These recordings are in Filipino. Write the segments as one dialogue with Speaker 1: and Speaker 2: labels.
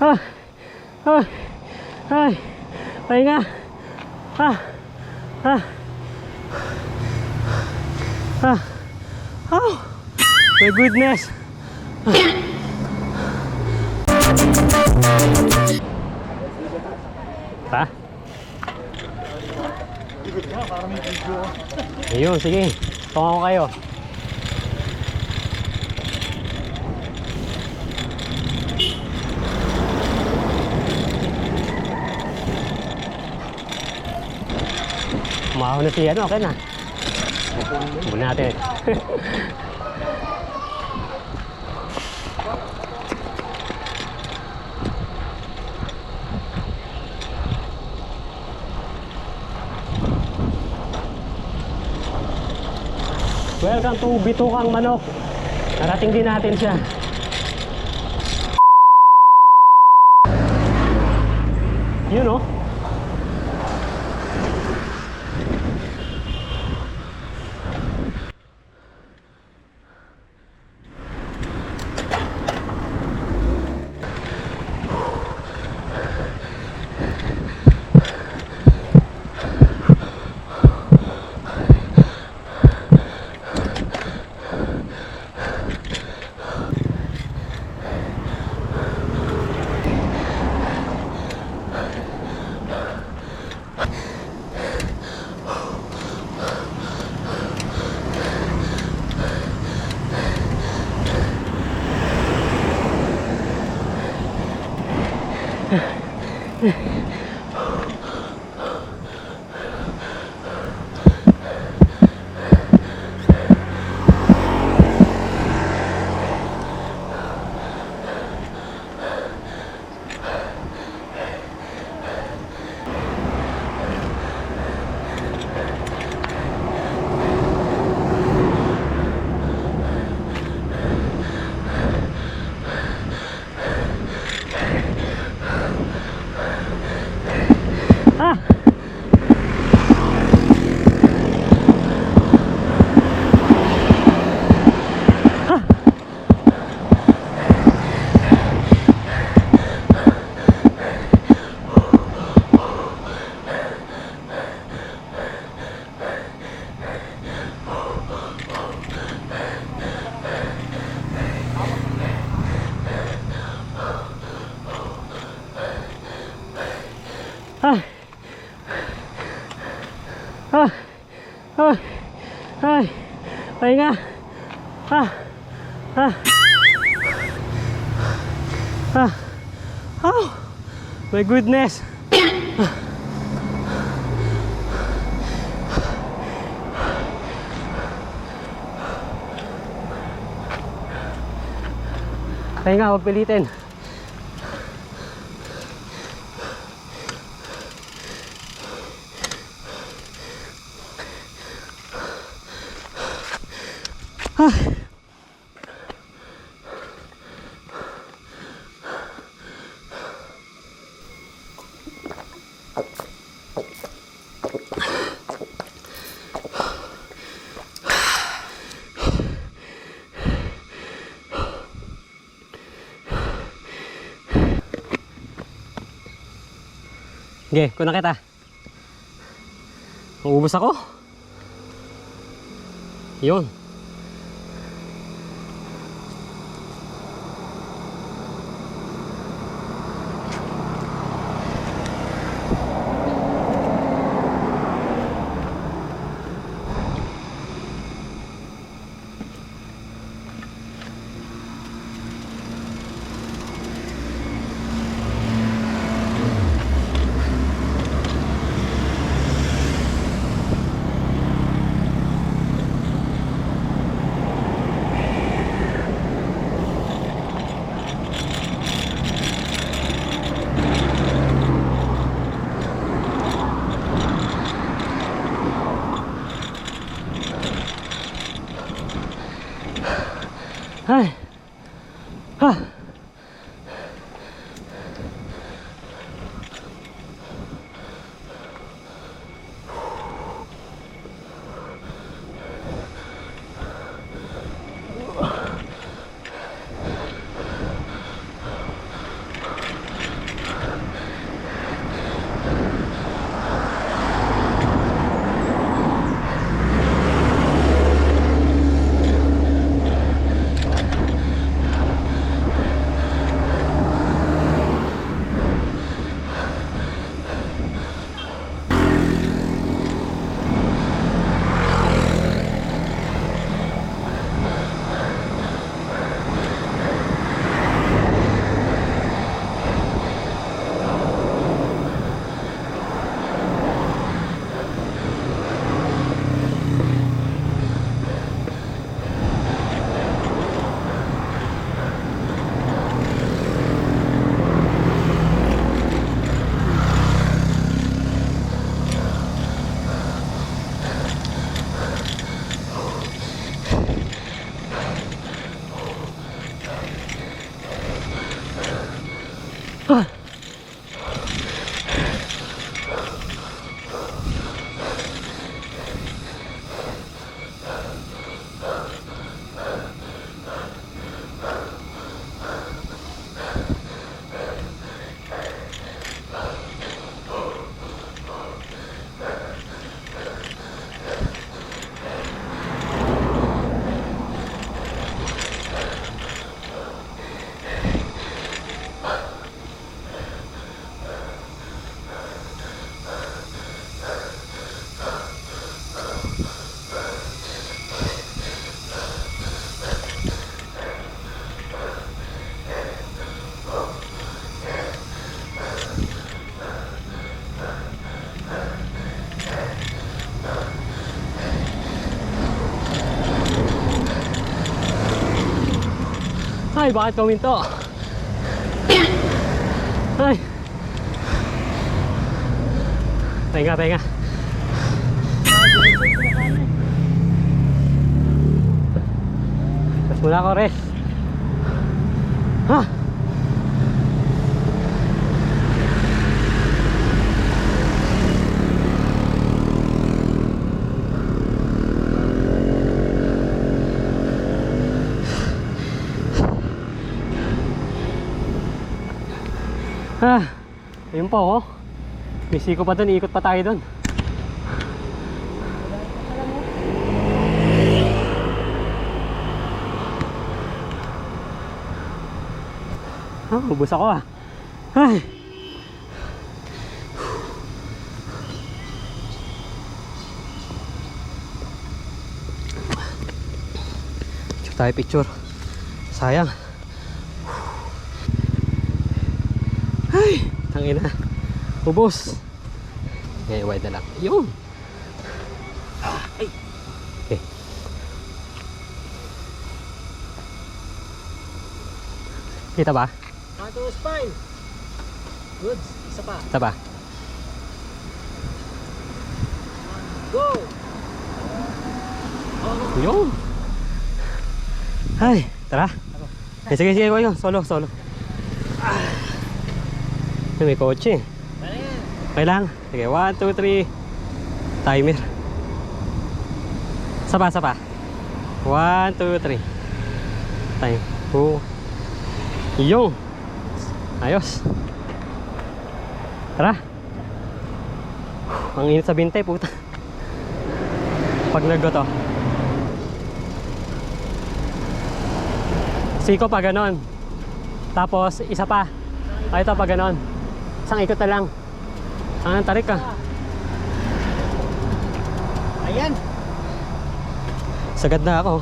Speaker 1: Ah, ay, ay, pahinga. Ah, ah, ah, oh, my goodness. Pa? Ayun, sige. Tungan ko kayo. Umahaw na siya, ano? Okay na. Huwag natin. Welcome to Bitukang Manok. Narating din natin siya. Yun o. Ay, pahinga. Oh, my goodness. Pahinga, huwag pilitin. Okay, kuna kita. Maubos ako. Yun. Ah. Ay, bakit kuminto? Ay. Pahinga, pahinga. Rest muna ako, rest. Ha? Ah, ayun po oh. Busy ko pa dun, ikot pa tayo dun. Ah, ubos ako ah. Ay. Picture tayo, picture. Sayang. Ay, tangina. Ubos. Okay, wide na lang. Yun. Ay. Okay. Kita ba?
Speaker 2: Kanto spine. Good. Isa pa.
Speaker 1: Isa ba?
Speaker 2: Go.
Speaker 1: Yun. Ay, tara. Okay, sige, sige, yun. Solo, solo. May kotse. Okay lang. Sige, 1, 2, 3. Timer. Sapa, sapa. 1, 2, 3. Time. 2. Yung. Ayos. Tara. Ang init sa bintay, puta. Pag naggo to. Siko pa ganon. Tapos isa pa. Ay, ito pa ganon. Isang ikot na lang. Ang tarik ka.
Speaker 2: Ayan.
Speaker 1: Sagad na ako.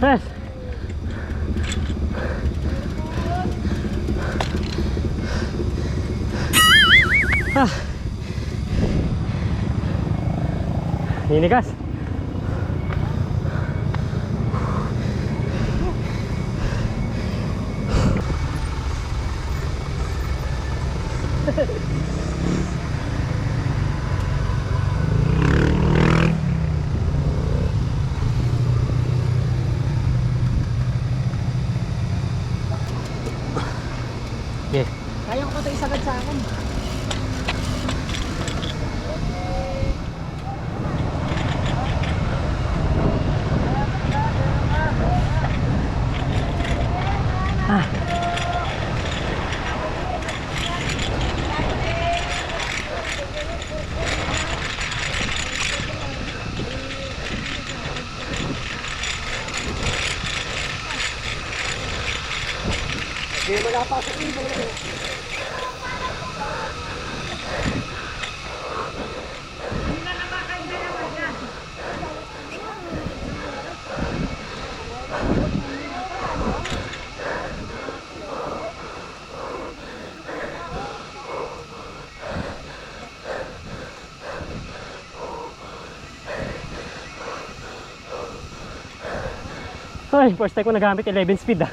Speaker 1: Yes. Ah. Ninigas. Okay.
Speaker 2: Kaya ko pa ito isagad sa akin.
Speaker 1: Ah. Ay, first time ko nagamit 11 speed ah.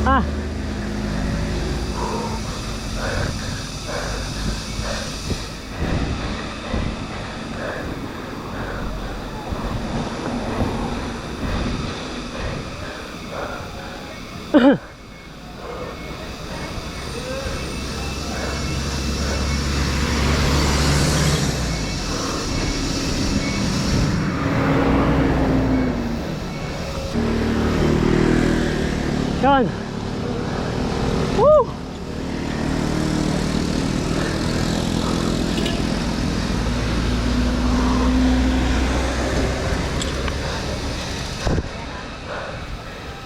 Speaker 1: Ah. Yan. Woo!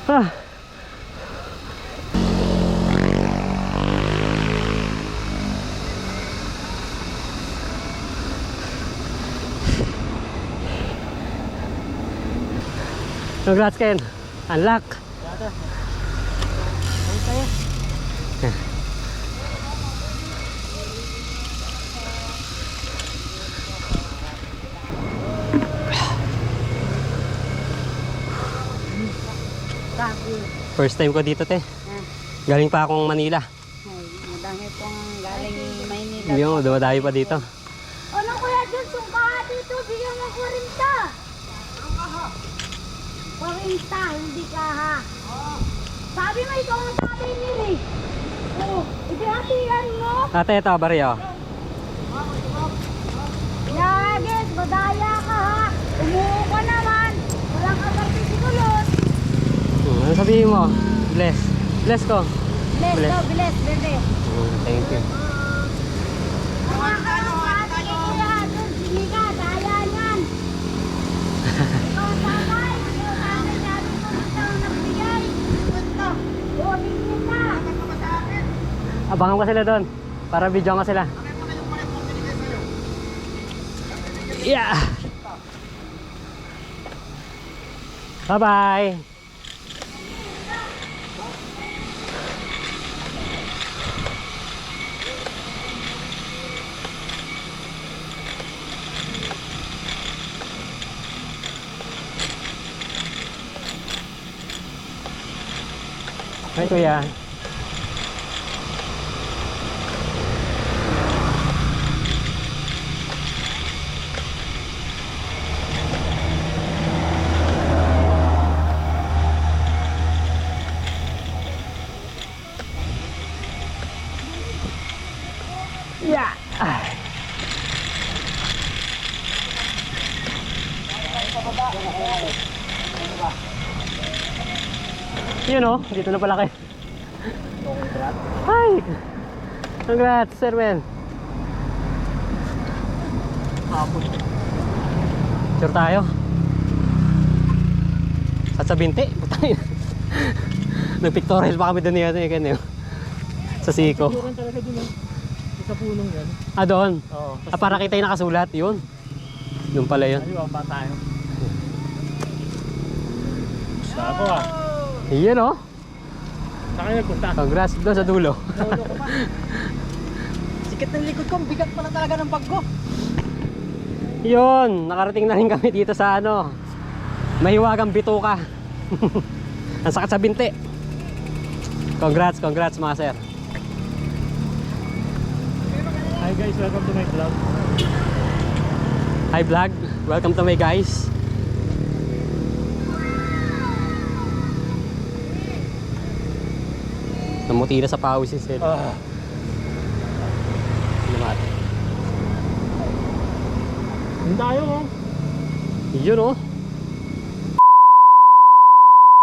Speaker 1: Ah. Congrats, Ken. Unlock. First time ko dito, te. Galing pa akong Manila.
Speaker 3: Madami pong galing Maynila.
Speaker 1: Hindi mo, dumadayo pa dito.
Speaker 3: Ano kuya dyan? Sungka dito. Bigyan mo 40. 40, hindi ka ha. Sabi mo ikaw ang tatay nila eh. Oh, ibihatian mo.
Speaker 1: Ate, ito, baryo.
Speaker 3: Yagis, badaya ka ha. Umuho ka naman. Walang kapatid si Kulot.
Speaker 1: Ano sabihin mo? Bless. Bless ko.
Speaker 3: Bless
Speaker 1: Bless.
Speaker 3: daw, bless, bebe.
Speaker 1: Thank you.
Speaker 3: Mga kapatid ni kuya. Doon, sige ka, daya yan. Ikaw ang tatay. Ikaw ang tatay. Sabi mo ito ang nagbigay. Ito. Bobing kita.
Speaker 1: Abangan ko sila doon. Para video nga sila. Yeah! Bye-bye! Hi, kuya. Yeah. Yun o, dito na pala kayo. Hi! Congrats, sir Ben.
Speaker 2: Hapon.
Speaker 1: Sure tayo. Sa Binti. Putangin. Nag-pictorial pa kami doon niya. Sa Siko.
Speaker 2: Siguro talaga dun sa punong yan.
Speaker 1: Ah, doon.
Speaker 2: Oo.
Speaker 1: Para kita yung nakasulat. Yun. Doon pala yun.
Speaker 2: Ay, pa tayo. Gusto ako ah.
Speaker 1: Iyan oh.
Speaker 2: Saan kayo nagpunta?
Speaker 1: Congrats doon sa dulo.
Speaker 2: Lolo ko pa. Sikat ng likod ko. Ang bigat pala talaga ng bag ko.
Speaker 1: Yun. Nakarating na rin kami dito sa ano. Mahiwagang Bituka. Ang sakit sa Binti. Congrats mga sir.
Speaker 2: Hi guys, welcome to my vlog.
Speaker 1: Hi vlog. Welcome to my guys. Namuti na sa pawis si sir.
Speaker 2: Yun tayo oh.
Speaker 1: Yun oh.